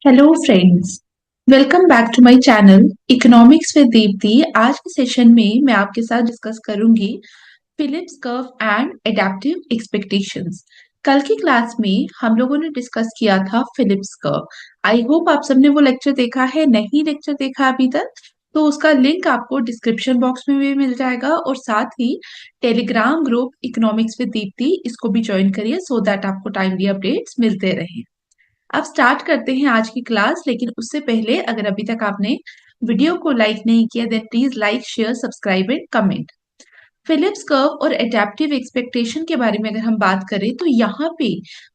Hello friends. Welcome back to my channel economics with Deepti. आज के session में मैं आपके साथ डिस्कस करूंगी Phillips curve and adaptive expectations. कल की क्लास में हम लोगों ने डिस्कस किया था फिलिप्स कर्व। आई होप आप सबने वो लेक्चर देखा है। नहीं लेक्चर देखा अभी तक तो उसका लिंक आपको डिस्क्रिप्शन बॉक्स में भी मिल जाएगा, और साथ ही Telegram group economics with Deepti इसको भी ज्वाइन करिए सो दैट आपको टाइमली अपडेट्स मिलते रहे। अब स्टार्ट करते हैं आज की क्लास, लेकिन उससे पहले अगर अभी तक आपने वीडियो को लाइक नहीं किया then please like, share, subscribe and comment. Phillips curve और एडेप्टिव एक्सपेक्टेशन के बारे में अगर हम बात करें तो यहाँ पे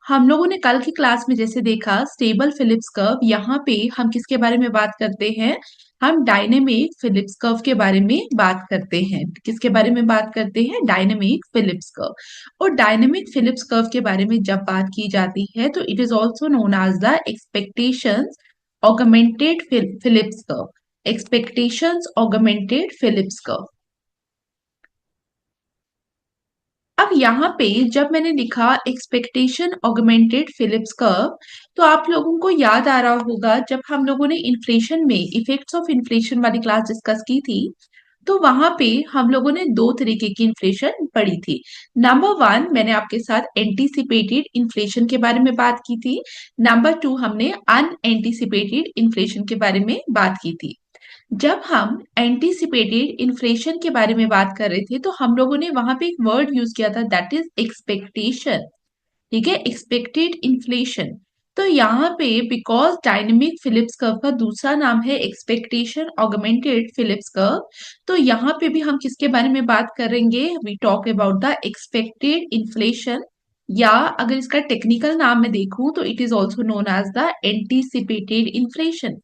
हम लोगों ने कल की क्लास में जैसे देखा स्टेबल फिलिप्स कर्व, यहाँ पे हम किसके बारे में बात करते हैं? हम डायनेमिक फिलिप्स कर्व के बारे में बात करते हैं। किसके बारे में बात करते हैं? Dynamic Phillips curve. और डायनेमिक फिलिप्स कर्व के बारे में जब बात की जाती है तो it is also known as the expectations augmented Phillips curve. Expectations augmented Phillips curve. अब यहाँ पे जब मैंने लिखा एक्सपेक्टेशन ऑगमेंटेड फिलिप्स कर्व, तो आप लोगों को याद आ रहा होगा जब हम लोगों ने इन्फ्लेशन में इफेक्ट्स ऑफ इन्फ्लेशन वाली क्लास डिस्कस की थी, तो वहां पे हम लोगों ने दो तरीके की इन्फ्लेशन पढ़ी थी। नंबर वन, मैंने आपके साथ एंटीसिपेटेड इन्फ्लेशन के बारे में बात की थी। नंबर टू, हमने अनएंटीसिपेटेड इन्फ्लेशन के बारे में बात की थी। जब हम एंटीसिपेटेड इन्फ्लेशन के बारे में बात कर रहे थे तो हम लोगों ने वहां पे एक वर्ड यूज किया था, दैट इज एक्सपेक्टेशन। ठीक है, एक्सपेक्टेड इन्फ्लेशन। तो यहाँ पे बिकॉज डायनेमिक फिलिप्स कर्व का दूसरा नाम है एक्सपेक्टेशन ऑगमेंटेड फिलिप्स कर्व, तो यहाँ पे भी हम किसके बारे में बात करेंगे? We talk about the expected inflation, या अगर इसका टेक्निकल नाम मैं देखूं तो it is also known as the anticipated inflation.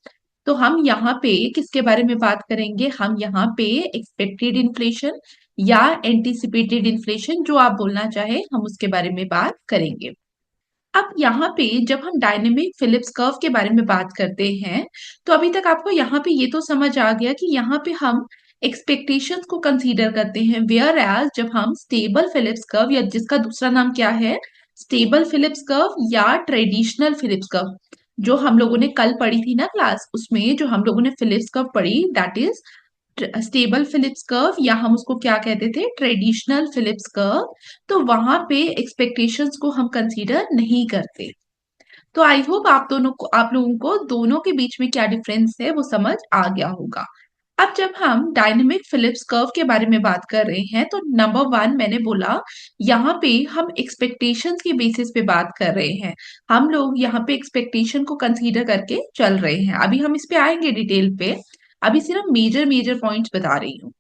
तो हम यहाँ पे किसके बारे में बात करेंगे? हम यहाँ पे एक्सपेक्टेड इन्फ्लेशन या एंटीसिपेटेड इन्फ्लेशन, जो आप बोलना चाहे, हम उसके बारे में बात करेंगे। अब यहाँ पे जब हम डायनेमिक फिलिप्स कर्व के बारे में बात करते हैं तो अभी तक आपको यहाँ पे ये तो समझ आ गया कि यहाँ पे हम एक्सपेक्टेशंस को कंसीडर करते हैं, वेयर एज जब हम स्टेबल फिलिप्स कर्व, या जिसका दूसरा नाम क्या है, स्टेबल फिलिप्स कर्व या ट्रेडिशनल फिलिप्स कर्व, जो हम लोगों ने कल पढ़ी थी ना क्लास, उसमें जो हम लोगों ने फिलिप्स कर्व पढ़ी that is stable Phillips curve, या हम उसको क्या कहते थे? Traditional Philips curve. तो वहां पे एक्सपेक्टेशंस को हम कंसीडर नहीं करते। तो आई होप आप लोगों को दोनों के बीच में क्या डिफरेंस है वो समझ आ गया होगा। अब जब हम डायनेमिक फिलिप्स कर्व के बारे में बात कर रहे हैं तो नंबर वन मैंने बोला, यहाँ पे हम एक्सपेक्टेशंस के बेसिस पे बात कर रहे हैं। हम लोग यहाँ पे एक्सपेक्टेशन को कंसीडर करके चल रहे हैं। अभी हम इस पे आएंगे डिटेल पे, अभी सिर्फ मेजर मेजर पॉइंट्स बता रही हूँ।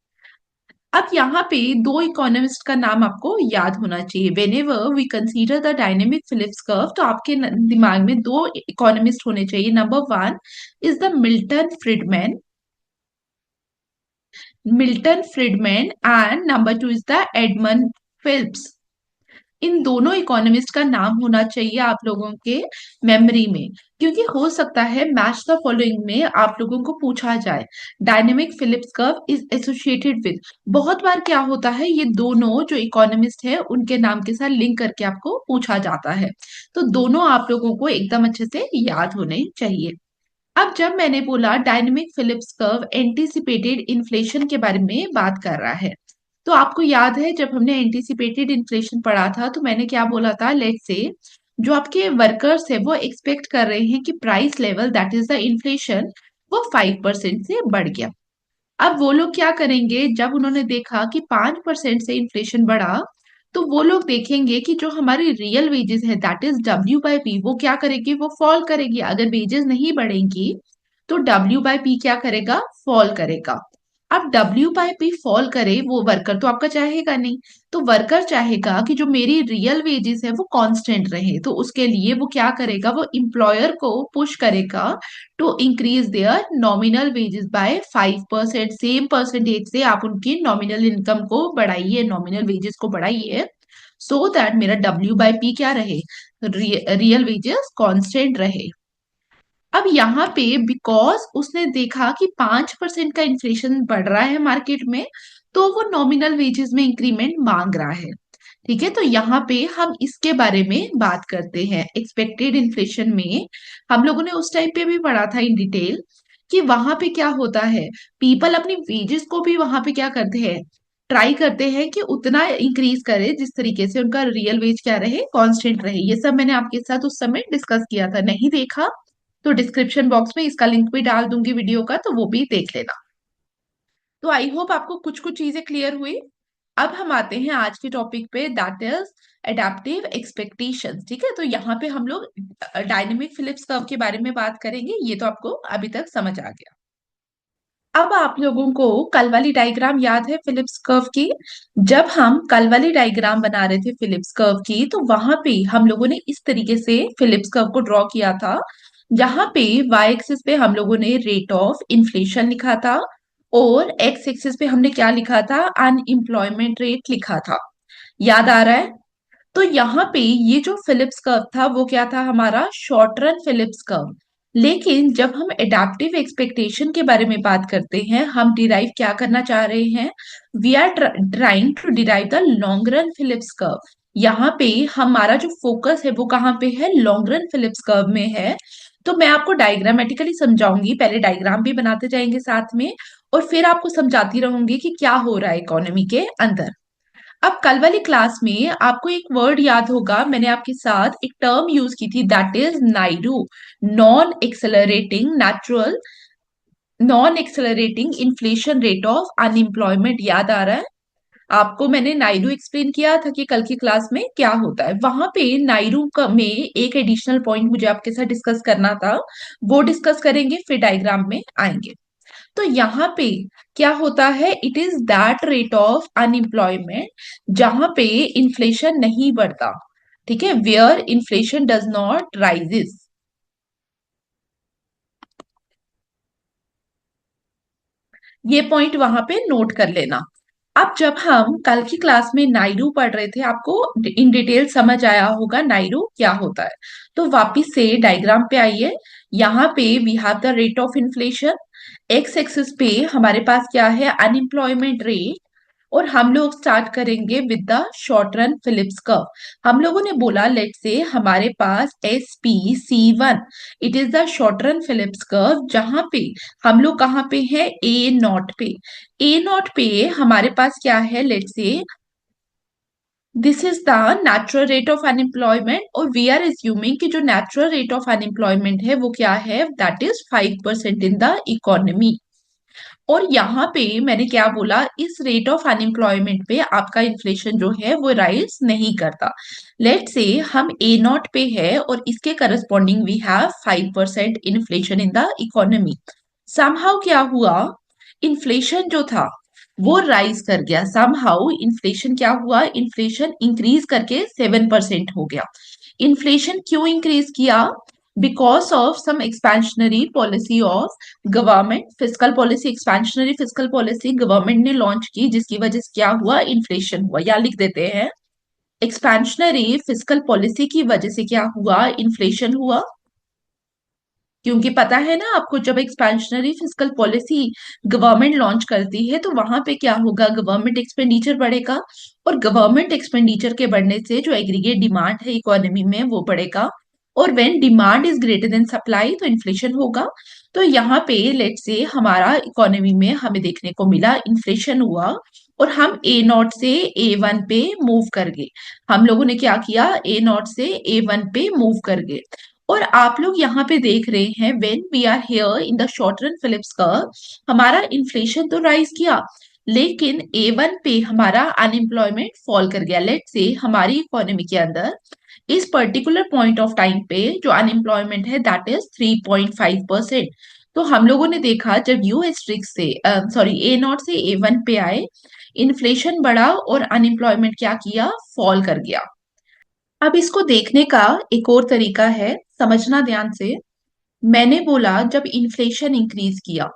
अब यहाँ पे दो इकोनॉमिस्ट का नाम आपको याद होना चाहिए। Whenever we consider the dynamic Phillips curve, तो आपके दिमाग में दो इकोनॉमिस्ट होने चाहिए। Number one is the Milton Friedman and number two is the Edmund Phillips. इन दोनों इकोनॉमिस्ट का नाम होना चाहिए आप लोगों के मेमोरी में, क्योंकि हो सकता है मैच द फॉलोइंग में आप लोगों को पूछा जाए dynamic Phillips curve is associated with. बहुत बार क्या होता है, ये दोनों जो इकोनॉमिस्ट है उनके नाम के साथ लिंक करके आपको पूछा जाता है, तो दोनों आप लोगों को एकदम अच्छे से याद होने चाहिए। अब जब मैंने बोला dynamic Phillips curve anticipated inflation के बारे में बात कर रहा है, तो आपको याद है जब हमने एंटीसिपेटेड इन्फ्लेशन पढ़ा था तो मैंने क्या बोला था? लेट्स से जो आपके वर्कर्स है वो एक्सपेक्ट कर रहे हैं कि price level that is the inflation वो 5% से बढ़ गया। अब वो लोग क्या करेंगे? जब उन्होंने देखा कि 5% से इन्फ्लेशन बढ़ा, तो वो लोग देखेंगे कि जो हमारी रियल वेजेस है दैट इज W/P, वो क्या करेगी? वो फॉल करेगी। अगर वेजेस नहीं बढ़ेंगी तो W/P क्या करेगा? फॉल करेगा। अब W/P फॉल करे, वो वर्कर तो आपका चाहेगा नहीं, तो वर्कर चाहेगा कि जो मेरी रियल वेजेस है वो कांस्टेंट रहे, तो उसके लिए वो क्या करेगा? वो इम्प्लॉयर को पुश करेगा to increase their nominal wages by 5%। Same percentage से आप उनकी नॉमिनल इनकम को बढ़ाइए, नॉमिनल वेजेस को बढ़ाइए, सो दैट मेरा W/P क्या रहे? रियल वेजेस कांस्टेंट रहे। अब यहाँ पे बिकॉज उसने देखा कि 5% का इन्फ्लेशन बढ़ रहा है मार्केट में, तो वो नॉमिनल वेजेस में इंक्रीमेंट मांग रहा है। ठीक है, तो यहाँ पे हम इसके बारे में बात करते हैं। एक्सपेक्टेड इन्फ्लेशन में हम लोगों ने उस टाइम पे भी पढ़ा था इन डिटेल कि वहां पे क्या होता है, पीपल अपनी वेजेस को भी वहां पे क्या करते हैं, ट्राई करते हैं कि उतना इंक्रीज करे जिस तरीके से उनका रियल वेज क्या रहे, कांस्टेंट रहे। ये सब मैंने आपके साथ उस समय डिस्कस किया था, नहीं देखा तो डिस्क्रिप्शन बॉक्स में इसका लिंक भी डाल दूंगी वीडियो का, तो वो भी देख लेना। तो आई होप आपको कुछ कुछ चीजें क्लियर हुई। अब हम आते हैं आज के टॉपिक पे, दैट इज एडेप्टिव एक्सपेक्टेशंस। ठीक है, तो यहाँ पे हम लोग डायनेमिक फिलिप्स कर्व के बारे में बात करेंगे। ये तो आपको अभी तक समझ आ गया। अब आप लोगों को कल वाली डायग्राम याद है फिलिप्स कर्व की? जब हम कल वाली डायग्राम बना रहे थे फिलिप्स कर्व की, तो वहां पे हम लोगों ने इस तरीके से फिलिप्स कर्व को ड्रॉ किया था, जहां पे वाई एक्सिस पे हम लोगों ने रेट ऑफ इन्फ्लेशन लिखा था और एक्स एक्सिस पे हमने क्या लिखा था, अनएम्प्लॉयमेंट रेट लिखा था। याद आ रहा है? तो यहाँ पे ये जो फिलिप्स कर्व था वो क्या था, हमारा शॉर्ट रन फिलिप्स कर्व। लेकिन जब हम एडाप्टिव एक्सपेक्टेशन के बारे में बात करते हैं, हम डिराइव क्या करना चाह रहे हैं, we are trying to derive the long run Phillips curve. यहाँ पे हमारा जो फोकस है वो कहाँ पे है, लॉन्ग रन फिलिप्स कर्व में है। तो मैं आपको डायग्रामेटिकली समझाऊंगी, पहले डायग्राम भी बनाते जाएंगे साथ में, और फिर आपको समझाती रहूंगी कि क्या हो रहा है इकोनॉमी के अंदर। अब कल वाली क्लास में आपको एक वर्ड याद होगा, मैंने आपके साथ एक टर्म यूज की थी, that is Naidu, non accelerating natural, non accelerating inflation rate of unemployment. याद आ रहा है आपको? मैंने नायडू एक्सप्लेन किया था कि कल की क्लास में क्या होता है। वहां पे नायडू में एक एडिशनल पॉइंट मुझे आपके साथ डिस्कस करना था, वो डिस्कस करेंगे, फिर डायग्राम में आएंगे। तो यहाँ पे क्या होता है, it is that rate of unemployment जहां पे इन्फ्लेशन नहीं बढ़ता। ठीक है, where inflation does not rises. ये पॉइंट वहां पे नोट कर लेना। अब जब हम कल की क्लास में नायडू पढ़ रहे थे, आपको इन डिटेल समझ आया होगा नायडू क्या होता है। तो वापिस से डायग्राम पे आइए। यहाँ पे we have the rate of inflation, X axis पे हमारे पास क्या है, अनएम्प्लॉयमेंट रेट, और हम लोग स्टार्ट करेंगे with the short run Phillips curve. हम लोगों ने बोला लेट से हमारे पास S P C one, it is the short run Phillips curve, जहां पे हम लोग कहाँ पे हैं, ए नॉट पे। ए नॉट पे हमारे पास क्या है, लेट से this is the natural rate of unemployment, और वी आर एज्यूमिंग कि जो नेचुरल रेट ऑफ अनएम्प्लॉयमेंट है वो क्या है, that is 5% in the economy. और यहाँ पे मैंने क्या बोला, इस रेट ऑफ अनएम्प्लॉयमेंट पे आपका इन्फ्लेशन जो है वो राइज नहीं करता। लेट से हम ए नॉट पे है और इसके corresponding we have 5% inflation in the economy. Somehow क्या हुआ, इन्फ्लेशन जो था वो राइज कर गया। समहाउ इन्फ्लेशन क्या हुआ, इन्फ्लेशन इंक्रीज करके 7% हो गया। इन्फ्लेशन क्यों इंक्रीज किया, because of some expansionary policy of government, physical policy, expansionary physical policy government ने लॉन्च की, जिसकी वजह से क्या हुआ, इन्फ्लेशन हुआ। या लिख देते हैं, एक्सपेंशनरी फिजिकल पॉलिसी की वजह से क्या हुआ, इन्फ्लेशन हुआ। क्योंकि पता है ना आपको, जब expansionary physical policy government launch करती है तो वहां पे क्या होगा, गवर्नमेंट एक्सपेंडिचर बढ़ेगा, और गवर्नमेंट एक्सपेंडिचर के बढ़ने से जो एग्रीगेट डिमांड है इकोनॉमी में वो बढ़ेगा, और when demand is greater then supply तो इन्फ्लेशन होगा। तो यहाँ पे लेट से हमारा इकोनॉमी में हमें देखने को मिला इन्फ्लेशन हुआ, और हम ए नॉट से ए वन पे मूव कर गए। हम लोगों ने क्या किया, ए नॉट से ए वन पे मूव कर गए। और आप लोग यहाँ पे देख रहे हैं, when we are here in the short run Phillips curve, हमारा इन्फ्लेशन तो राइज किया, लेकिन ए वन पे हमारा अनएम्प्लॉयमेंट फॉल कर गया। लेट से हमारी इकोनॉमी के अंदर इस पर्टिकुलर पॉइंट ऑफ टाइम पे जो अनएम्प्लॉयमेंट है दैट इज 3.5%। तो हम लोगों ने देखा जब यू एस्ट्रिक्स से सॉरी ए नॉट से ए वन पे आए, इन्फ्लेशन बढ़ा और अनएम्प्लॉयमेंट क्या किया, फॉल कर गया। अब इसको देखने का एक और तरीका है, समझना ध्यान से। मैंने बोला जब इन्फ्लेशन इंक्रीज किया,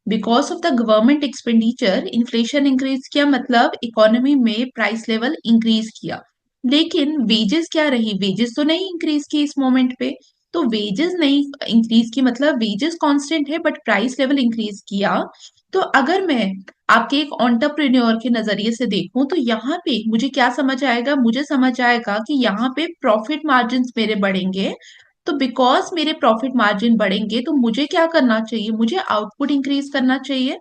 because of the government expenditure inflation increase किया, मतलब इकोनॉमी में प्राइस लेवल इंक्रीज किया। लेकिन वेजेस क्या रही, वेजेस तो नहीं इंक्रीज की इस मोमेंट पे। तो वेजेस नहीं इंक्रीज की, मतलब वेजेस कांस्टेंट है बट प्राइस लेवल इंक्रीज किया। तो अगर मैं आपके एक एंटरप्रेन्योर के नजरिए से देखूं तो यहाँ पे मुझे क्या समझ आएगा, मुझे समझ आएगा कि यहाँ पे प्रॉफिट मार्जिन मेरे बढ़ेंगे। तो बिकॉज मेरे प्रॉफिट मार्जिन बढ़ेंगे तो मुझे क्या करना चाहिए, मुझे आउटपुट इंक्रीज करना चाहिए,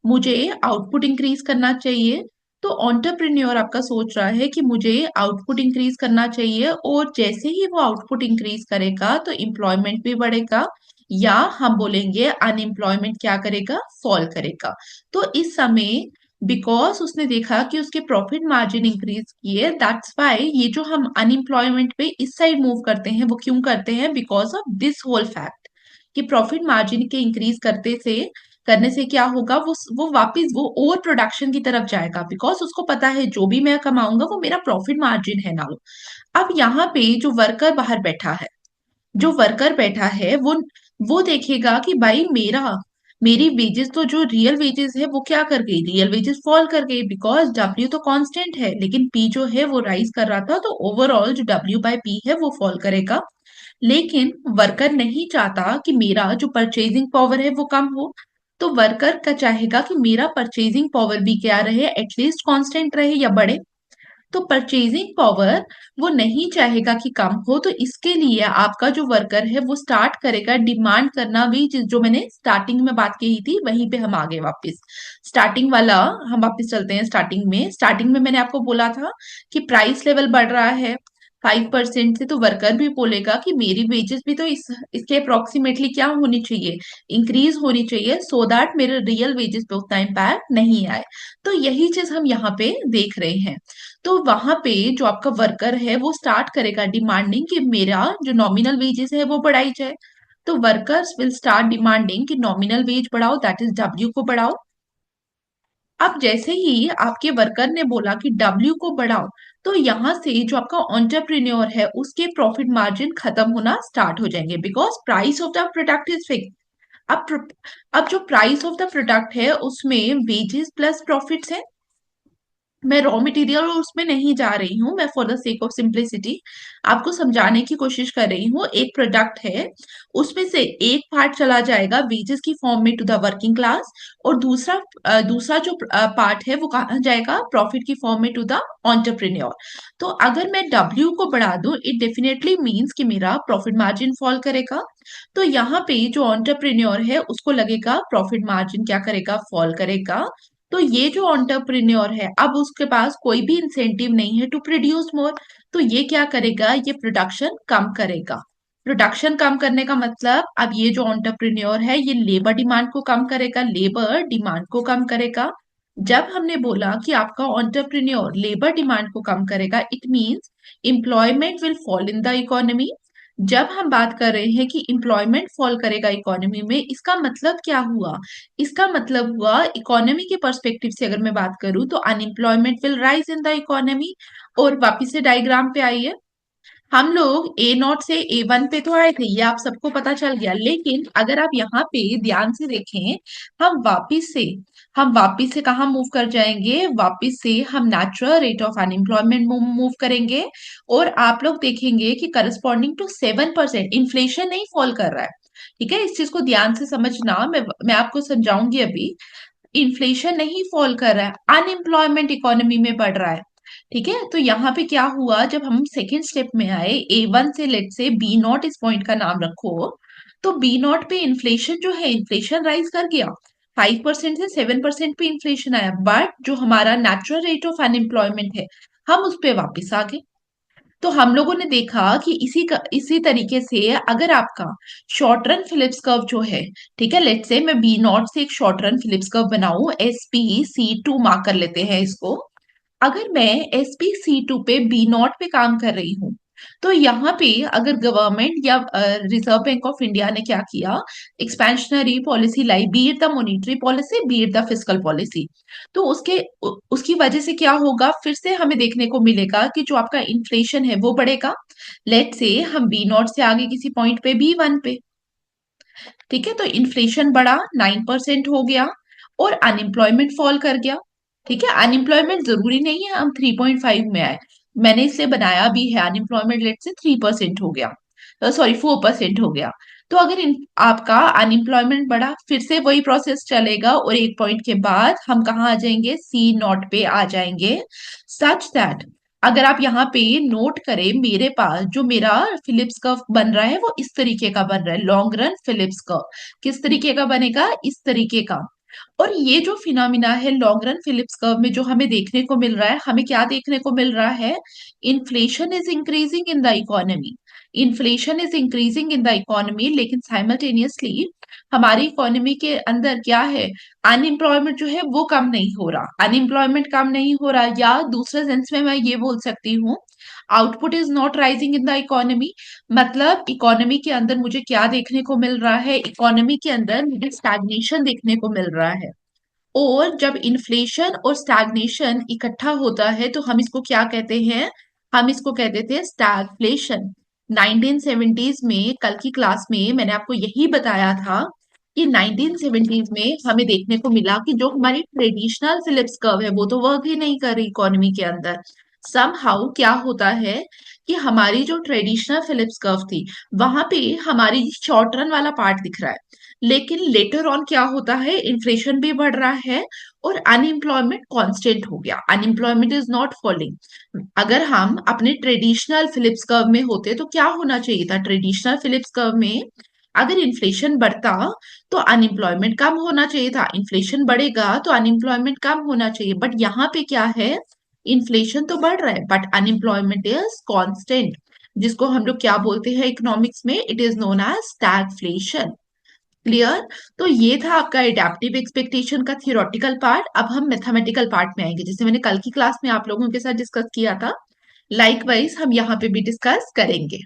मुझे आउटपुट इंक्रीज करना चाहिए। तो एंटरप्रेन्योर आपका सोच रहा है कि मुझे आउटपुट इंक्रीज करना चाहिए, और जैसे ही वो आउटपुट इंक्रीज करेगा तो एम्प्लॉयमेंट भी बढ़ेगा, या हम बोलेंगे अनएम्प्लॉयमेंट क्या करेगा, फॉल करेगा। तो इस समय बिकॉज उसने देखा कि उसके प्रॉफिट मार्जिन इंक्रीज किए, दैट्स वाई ये जो हम अनएम्प्लॉयमेंट पे इस साइड मूव करते हैं वो क्यों करते हैं, because of this whole fact कि प्रॉफिट मार्जिन के इंक्रीज करने से क्या होगा, वो वापस वो ओवर प्रोडक्शन की तरफ जाएगा, बिकॉज उसको पता है जो भी मैं कमाऊंगा वो मेरा प्रॉफिट मार्जिन है ना। अब यहाँ पे जो वर्कर बाहर बैठा है, जो वर्कर बैठा है वो देखेगा कि भाई मेरी वेजेस तो जो रियल वेजेस है वो क्या कर गई, रियल वेजेस फॉल कर गई, बिकॉज डब्ल्यू तो कांस्टेंट है लेकिन पी जो है वो राइज कर रहा था, तो ओवरऑल जो डब्ल्यू बाय पी है वो फॉल करेगा। लेकिन वर्कर नहीं चाहता कि मेरा जो परचेजिंग पावर है वो कम हो, तो वर्कर का चाहेगा कि मेरा परचेजिंग पावर भी क्या रहे, एटलीस्ट कांस्टेंट रहे या बढ़े। तो परचेजिंग पावर वो नहीं चाहेगा कि कम हो, तो इसके लिए आपका जो वर्कर है वो स्टार्ट करेगा डिमांड करना भी, जो मैंने स्टार्टिंग में बात की थी वहीं पे हम आगे वापस स्टार्टिंग वाला, हम वापस चलते हैं स्टार्टिंग में मैंने आपको बोला था कि प्राइस लेवल बढ़ रहा है 5% से, तो वर्कर भी बोलेगा कि मेरी वेजेस भी तो इसके अप्रोक्सीमेटली क्या होनी चाहिए, इंक्रीज होनी चाहिए, सो दैट मेरे रियल वेजेस पे उतना इम्पैक्ट नहीं आए। तो यही चीज हम यहाँ पे देख रहे हैं। तो वहां पे जो आपका वर्कर है वो स्टार्ट करेगा डिमांडिंग कि मेरा जो नॉमिनल वेजेस है वो बढ़ाई जाए। तो वर्कर्स विल स्टार्ट डिमांडिंग कि नॉमिनल वेज बढ़ाओ, दैट इज डब्ल्यू को बढ़ाओ। अब जैसे ही आपके वर्कर ने बोला कि डब्ल्यू को बढ़ाओ, तो यहां से जो आपका एंटरप्रेन्योर है उसके प्रॉफिट मार्जिन खत्म होना स्टार्ट हो जाएंगे, because price of the product is fix. अब अब जो प्राइस ऑफ द प्रोडक्ट है उसमें वेजेस प्लस प्रॉफिट्स है। मैं रॉ मटेरियल और उसमें नहीं जा रही हूँ, मैं for the sake of simplicity आपको समझाने की कोशिश कर रही हूँ। एक प्रोडक्ट है, उसमें से एक पार्ट चला जाएगा वेजेस की फॉर्म में टू द वर्किंग क्लास, और दूसरा जो पार्ट है वो कहा जाएगा प्रॉफिट की फॉर्म में टू द एंटरप्रेन्योर। तो अगर मैं डब्ल्यू को बढ़ा दूं इट डेफिनेटली मीन्स कि मेरा प्रॉफिट मार्जिन फॉल करेगा। तो यहाँ पे जो एंटरप्रेन्योर है उसको लगेगा प्रॉफिट मार्जिन क्या करेगा, फॉल करेगा। तो ये जो एंटरप्रेन्योर है अब उसके पास कोई भी इंसेंटिव नहीं है टू प्रोड्यूस मोर, तो ये क्या करेगा, ये प्रोडक्शन कम करेगा। प्रोडक्शन कम करने का मतलब अब ये जो एंटरप्रेन्योर है ये लेबर डिमांड को कम करेगा, लेबर डिमांड को कम करेगा। जब हमने बोला कि आपका एंटरप्रेन्योर लेबर डिमांड को कम करेगा it means employment will fall in the economy. जब हम बात कर रहे हैं कि एम्प्लॉयमेंट फॉल करेगा इकोनॉमी में, इसका मतलब क्या हुआ, इसका मतलब हुआ इकोनॉमी के पर्सपेक्टिव से अगर मैं बात करूं तो unemployment will rise in the economy. और वापिस से डायग्राम पे आइए, हम लोग ए नॉट से ए वन पे तो आए थे, ये आप सबको पता चल गया, लेकिन अगर आप यहाँ पे ध्यान से देखें, हम वापिस से हम वापिस से कहाँ मूव कर जाएंगे, वापिस से हम natural rate of unemployment move करेंगे। और आप लोग देखेंगे कि करस्पॉन्डिंग टू 7% इन्फ्लेशन नहीं फॉल कर रहा है। ठीक है, इस चीज को ध्यान से समझना, मैं आपको समझाऊंगी अभी। इन्फ्लेशन नहीं फॉल कर रहा है, अनएम्प्लॉयमेंट इकोनॉमी में बढ़ रहा है। ठीक है, तो यहाँ पे क्या हुआ, जब हम सेकेंड स्टेप में आए ए वन से, लेट से बी नॉट इस पॉइंट का नाम रखो, तो बी नॉट पे इन्फ्लेशन जो है, इन्फ्लेशन राइज कर गया, 5% से 7% पे इन्फ्लेशन आया, बट जो हमारा नेचुरल रेट ऑफ अनएम्प्लॉयमेंट है हम उस पे वापस आ गए। तो हम लोगों ने देखा कि इसी तरीके से अगर आपका शॉर्ट रन फिलिप्स कर्व जो है, ठीक है, लेट्स से मैं बी नॉट से एक शॉर्ट रन फिलिप्स कर्व बनाऊं, SPC2 मार्क कर लेते हैं इसको। अगर मैं SPC2 पे बी नॉट पे काम कर रही हूँ, तो यहाँ पे अगर गवर्नमेंट या रिजर्व बैंक ऑफ इंडिया ने क्या किया, expansionary policy lie, B it the monetary policy B it the fiscal policy, तो उसकी वजह से क्या होगा, फिर से हमें देखने को मिलेगा कि जो आपका इन्फ्लेशन है वो बढ़ेगा। लेट से हम बी नॉट से आगे किसी पॉइंट पे बी वन पे, ठीक है, तो इन्फ्लेशन बढ़ा 9% हो गया, और अनएम्प्लॉयमेंट फॉल कर गया। ठीक है, अनएम्प्लॉयमेंट जरूरी नहीं है हम 3.5 में आए, मैंने इसे बनाया भी है, अनएम्प्लॉयमेंट लेट से 3% हो गया। सॉरी 4% हो गया। तो अगर आपका अनएम्प्लॉयमेंट बढ़ा, फिर से वही प्रोसेस चलेगा और एक पॉइंट के बाद हम कहाँ आ जाएंगे, सी नॉट पे आ जाएंगे। सच दैट अगर आप यहाँ पे नोट करें, मेरे पास जो मेरा फिलिप्स कर्व बन रहा है वो इस तरीके का बन रहा है, लॉन्ग रन फिलिप्स कर्व। किस तरीके का बनेगा, इस तरीके का। और ये जो फिनोमिना है लॉन्ग रन फिलिप्स कर्व में जो हमें देखने को मिल रहा है, हमें क्या देखने को मिल रहा है, inflation is increasing in the economy. Inflation is increasing in the economy, लेकिन साइमल्टेनियसली हमारी इकोनॉमी के अंदर क्या है, अनएम्प्लॉयमेंट जो है वो कम नहीं हो रहा, अनएम्प्लॉयमेंट कम नहीं हो रहा, या दूसरे सेंस में मैं ये बोल सकती हूँ, output is not rising in the economy. मतलब इकोनॉमी के अंदर मुझे क्या देखने को मिल रहा है, इकोनॉमी के अंदर मुझे स्टैग्नेशन देखने को मिल रहा है। और जब इन्फ्लेशन और स्टैग्नेशन इकट्ठा होता है तो हम इसको क्या कहते हैं, हम इसको कहते थे स्टैगफ्लेशन। 1970s में कल की क्लास में मैंने आपको यही बताया था कि 1970s में हमें देखने को मिला कि जो हमारी ट्रेडिशनल फिलिप्स कर्व है वो तो वर्क ही नहीं कर रही इकोनॉमी के अंदर। समहाउ क्या होता है कि हमारी जो ट्रेडिशनल फिलिप्स कर्व थी वहां पे हमारी शॉर्ट रन वाला पार्ट दिख रहा है, लेकिन लेटर ऑन क्या होता है, इन्फ्लेशन भी बढ़ रहा है और अनएम्प्लॉयमेंट कांस्टेंट हो गया, अनएम्प्लॉयमेंट इज नॉट फॉलिंग। अगर हम अपने ट्रेडिशनल फिलिप्स कर्व में होते तो क्या होना चाहिए था, ट्रेडिशनल फिलिप्स कर्व में अगर इन्फ्लेशन बढ़ता तो अनएम्प्लॉयमेंट कम होना चाहिए था, इन्फ्लेशन बढ़ेगा तो अनएम्प्लॉयमेंट कम होना चाहिए। बट यहाँ पे क्या है, इन्फ्लेशन तो बढ़ रहा है बट अनएम्प्लॉयमेंट इज कांस्टेंट, जिसको हम लोग क्या बोलते हैं इकोनॉमिक्स में, it is known as stagflation. Clear. तो ये था आपका एडेप्टिव एक्सपेक्टेशन का थियोरेटिकल पार्ट। अब हम मैथमेटिकल पार्ट में आएंगे, जैसे मैंने कल की क्लास में आप लोगों के साथ डिस्कस किया था, लाइकवाइज हम यहाँ पे भी डिस्कस करेंगे।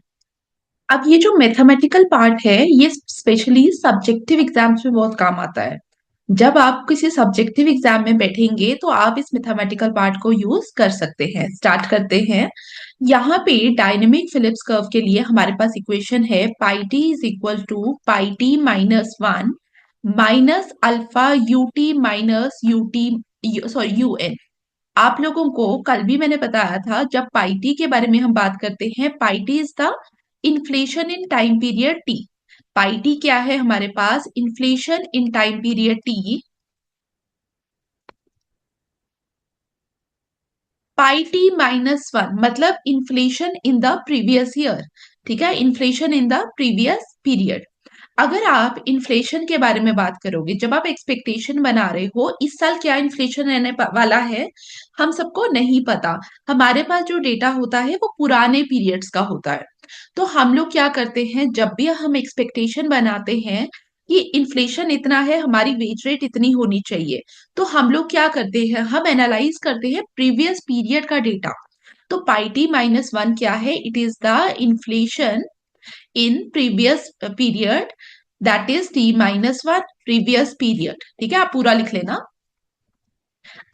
अब ये जो मैथमेटिकल पार्ट है ये स्पेशली सब्जेक्टिव एग्जाम्स में बहुत काम आता है। जब आप किसी सब्जेक्टिव एग्जाम में बैठेंगे तो आप इस मैथमेटिकल पार्ट को यूज कर सकते हैं। स्टार्ट करते हैं। यहाँ पे डायनेमिक फिलिप्स कर्व के लिए हमारे पास इक्वेशन है pi t is equal to pi t minus one minus alpha u t minus u t, sorry u n. आप लोगों को कल भी मैंने बताया था, जब पाई टी के बारे में हम बात करते हैं, pi t is the inflation in time period t. Pi t क्या है हमारे पास, inflation in time period t. Pi t minus one मतलब inflation in the previous year. ठीक है, inflation in the previous period. अगर आप इन्फ्लेशन के बारे में बात करोगे, जब आप एक्सपेक्टेशन बना रहे हो इस साल क्या इन्फ्लेशन रहने वाला है, हम सबको नहीं पता। हमारे पास जो डेटा होता है वो पुराने पीरियड्स का होता है। तो हम लोग क्या करते हैं, जब भी हम एक्सपेक्टेशन बनाते हैं कि इन्फ्लेशन इतना है, हमारी वेज रेट इतनी होनी चाहिए, तो हम लोग क्या करते हैं, हम एनालाइज करते हैं प्रीवियस पीरियड का डेटा। तो पाई टी माइनस वन क्या है, it is the inflation in previous period, that is T minus one previous period. ठीक है, आप पूरा लिख लेना।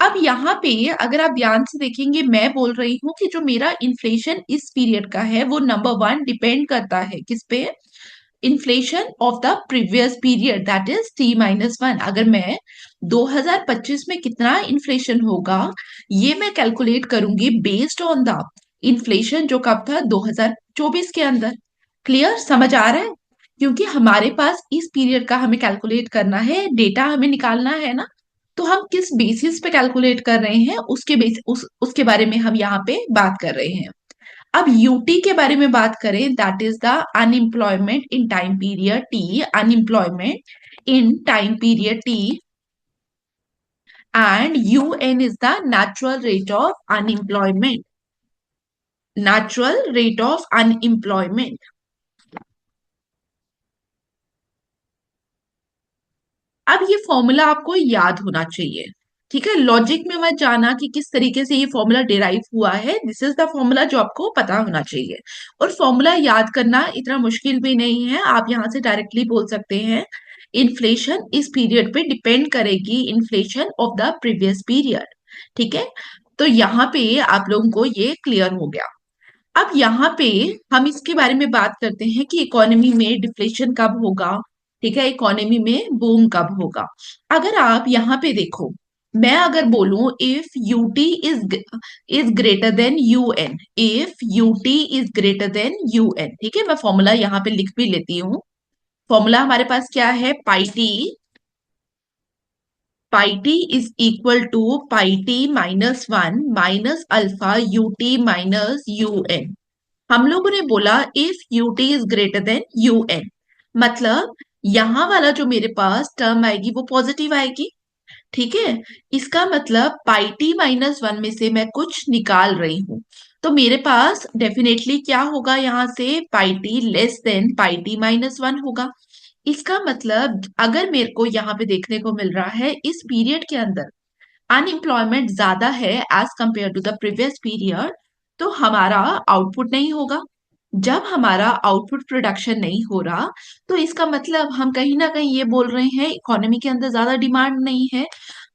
अब यहाँ पे अगर आप ध्यान से देखेंगे, मैं बोल रही हूँ कि जो मेरा इन्फ्लेशन इस पीरियड का है वो नंबर वन डिपेंड करता है किस पे, inflation of the previous period that is T minus one. अगर मैं 2025 में कितना इन्फ्लेशन होगा ये मैं कैलकुलेट करूंगी बेस्ड ऑन द इन्फ्लेशन जो कब था 2024 के अंदर। क्लियर, समझ आ रहा है, क्योंकि हमारे पास इस पीरियड का हमें कैलकुलेट करना है, डेटा हमें निकालना है ना। तो हम किस बेसिस पे कैलकुलेट कर रहे हैं उसके बारे में हम यहाँ पे बात कर रहे हैं। अब यूटी के बारे में बात करें, that is the unemployment in time period T, unemployment in time period T, and UN is the natural rate of unemployment, natural rate of unemployment. अब ये फॉर्मूला आपको याद होना चाहिए। ठीक है, लॉजिक में मत जाना कि किस तरीके से ये फॉर्मूला डिराइव हुआ है, दिस इज द फॉर्मूला जो आपको पता होना चाहिए। और फॉर्मूला याद करना इतना मुश्किल भी नहीं है, आप यहां से डायरेक्टली बोल सकते हैं इन्फ्लेशन इस पीरियड पे डिपेंड करेगी inflation of the previous period. ठीक है, तो यहाँ पे आप लोगों को ये क्लियर हो गया। अब यहाँ पे हम इसके बारे में बात करते हैं कि इकोनॉमी में डिफ्लेशन कब होगा, ठीक है, इकोनॉमी में बूम कब होगा। अगर आप यहाँ पे देखो, मैं अगर बोलूं if u t is greater than UN, if u t is greater than UN, ठीक है, मैं फॉर्मूला यहाँ पे लिख भी लेती हूँ। फॉर्मूला हमारे पास क्या है, pi t is equal to pi t minus one minus alpha u t minus u n. हम लोगों ने बोला if u t is greater than u n, मतलब यहां वाला जो मेरे पास टर्म आएगी वो पॉजिटिव आएगी, ठीक है। इसका मतलब पाई टी माइनस वन में से मैं कुछ निकाल रही हूं, तो मेरे पास डेफिनेटली क्या होगा, यहां से pi T less than pi t minus one होगा। इसका मतलब अगर मेरे को यहाँ पे देखने को मिल रहा है इस पीरियड के अंदर अनएम्प्लॉयमेंट ज्यादा है as compare to the previous period, तो हमारा आउटपुट नहीं होगा। जब हमारा आउटपुट प्रोडक्शन नहीं हो रहा, तो इसका मतलब हम कहीं ना कहीं ये बोल रहे हैं इकोनॉमी के अंदर ज्यादा डिमांड नहीं है।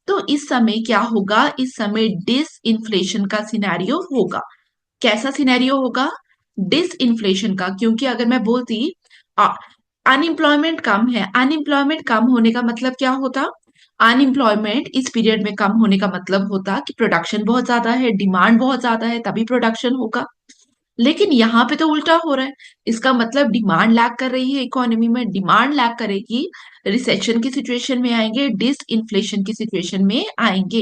तो इस समय क्या होगा, इस समय डिस इन्फ्लेशन का सिनेरियो होगा। कैसा सिनेरियो होगा, डिस इन्फ्लेशन का, क्योंकि अगर मैं बोलती अनएम्प्लॉयमेंट कम है, अनएम्प्लॉयमेंट कम होने का मतलब क्या होता, अनएम्प्लॉयमेंट इस पीरियड में कम होने का मतलब होता कि प्रोडक्शन बहुत ज्यादा है, डिमांड बहुत ज्यादा है, तभी प्रोडक्शन होगा। लेकिन यहाँ पे तो उल्टा हो रहा है, इसका मतलब डिमांड लैग कर रही है, इकोनॉमी में डिमांड लैग करेगी, रिसेशन की सिचुएशन में आएंगे, डिस इन्फ्लेशन की सिचुएशन में आएंगे।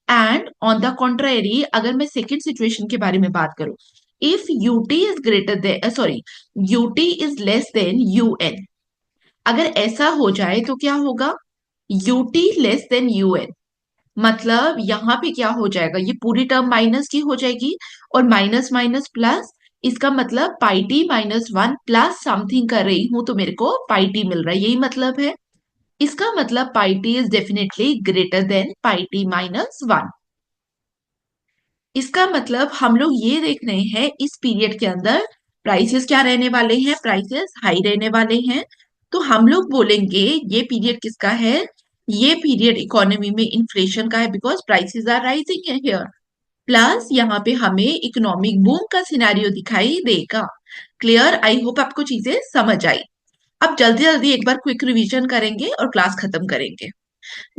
एंड ऑन द कॉन्ट्रेरी अगर मैं सेकेंड सिचुएशन के बारे में बात करूं, if u t is greater then sorry UT is less than UN, अगर ऐसा हो जाए तो क्या होगा, यूटी लेस देन यूएन, मतलब यहाँ पे क्या हो जाएगा, ये पूरी टर्म माइनस की हो जाएगी और माइनस माइनस प्लस, इसका मतलब pi t minus one plus something कर रही हूं तो मेरे को पाई टी मिल रहा है, यही मतलब है। इसका मतलब pi t is definitely greater than pi t minus one. इसका मतलब हम लोग ये देख रहे हैं इस पीरियड के अंदर प्राइसेस क्या रहने वाले हैं, प्राइसेस हाई रहने वाले हैं। तो हम लोग बोलेंगे ये पीरियड किसका है, ये पीरियड इकोनॉमी में इन्फ्लेशन का है, बिकॉज प्राइसेस आर राइजिंग है हियर। प्लस यहाँ पे हमें इकोनॉमिक बूम का सिनेरियो दिखाई देगा। क्लियर, आई होप आपको चीजें समझ आई। अब जल्दी जल्दी एक बार क्विक रिवीजन करेंगे और क्लास खत्म करेंगे।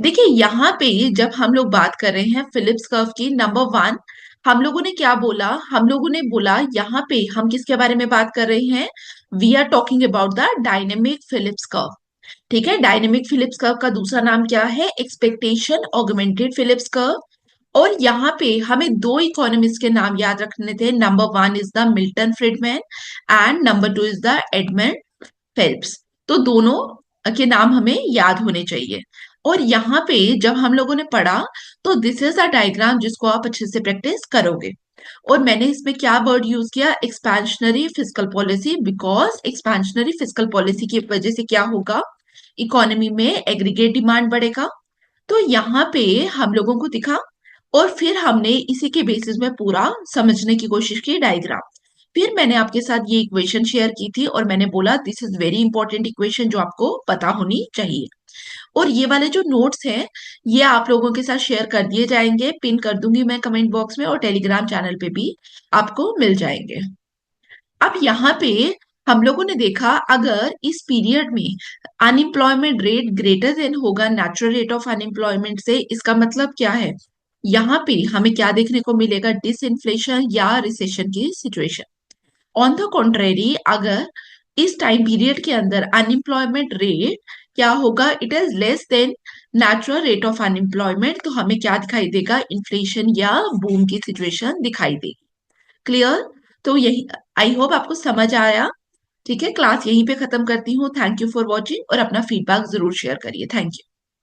देखिए यहाँ पे जब हम लोग बात कर रहे हैं फिलिप्स कर्व की, नंबर वन हम लोगों ने क्या बोला, हम लोगों ने बोला यहाँ पे हम किसके बारे में बात कर रहे हैं, we are talking about the dynamic Phillips curve, ठीक है। डायनेमिक फिलिप्स कर्व का दूसरा नाम क्या है, एक्सपेक्टेशन ऑगमेंटेड फिलिप्स कर्व। और यहाँ पे हमें दो इकोनॉमिस्ट के नाम याद रखने थे, number one is the Milton Friedman and number two is the Edmund Phelps. तो दोनों के नाम हमें याद होने चाहिए। और यहाँ पे जब हम लोगों ने पढ़ा, तो दिस इज अ डायग्राम जिसको आप अच्छे से प्रैक्टिस करोगे। और मैंने इसमें क्या वर्ड यूज किया, expansionary fiscal policy, because expansionary fiscal policy की वजह से क्या होगा, इकोनॉमी में एग्रीगेट डिमांड बढ़ेगा। तो यहाँ पे हम लोगों को दिखा, और फिर हमने इसी के बेसिस में पूरा समझने की कोशिश की डायग्राम। फिर मैंने आपके साथ ये इक्वेशन शेयर की थी और मैंने बोला this is very important equation जो आपको पता होनी चाहिए। और ये वाले जो नोट्स हैं ये आप लोगों के साथ शेयर कर दिए जाएंगे, पिन कर दूंगी मैं कमेंट बॉक्स में, और टेलीग्राम चैनल पे भी आपको मिल जाएंगे। अब यहाँ पे हम लोगों ने देखा अगर इस पीरियड में अनएम्प्लॉयमेंट रेट ग्रेटर देन होगा नेचुरल रेट ऑफ अनएम्प्लॉयमेंट से, इसका मतलब क्या है, यहाँ पे हमें क्या देखने को मिलेगा, डिसइंफ्लेशन या रिसेशन की सिचुएशन। ऑन द कॉन्ट्रेरी अगर इस टाइम पीरियड के अंदर अनएम्प्लॉयमेंट रेट क्या होगा, it is less than natural rate of unemployment, तो हमें क्या दिखाई देगा, इन्फ्लेशन या बूम की सिचुएशन दिखाई देगी। क्लियर, तो यही, आई होप आपको समझ आया। ठीक है, क्लास यहीं पे खत्म करती हूँ। थैंक यू फॉर वॉचिंग और अपना फीडबैक जरूर शेयर करिए। Thank you.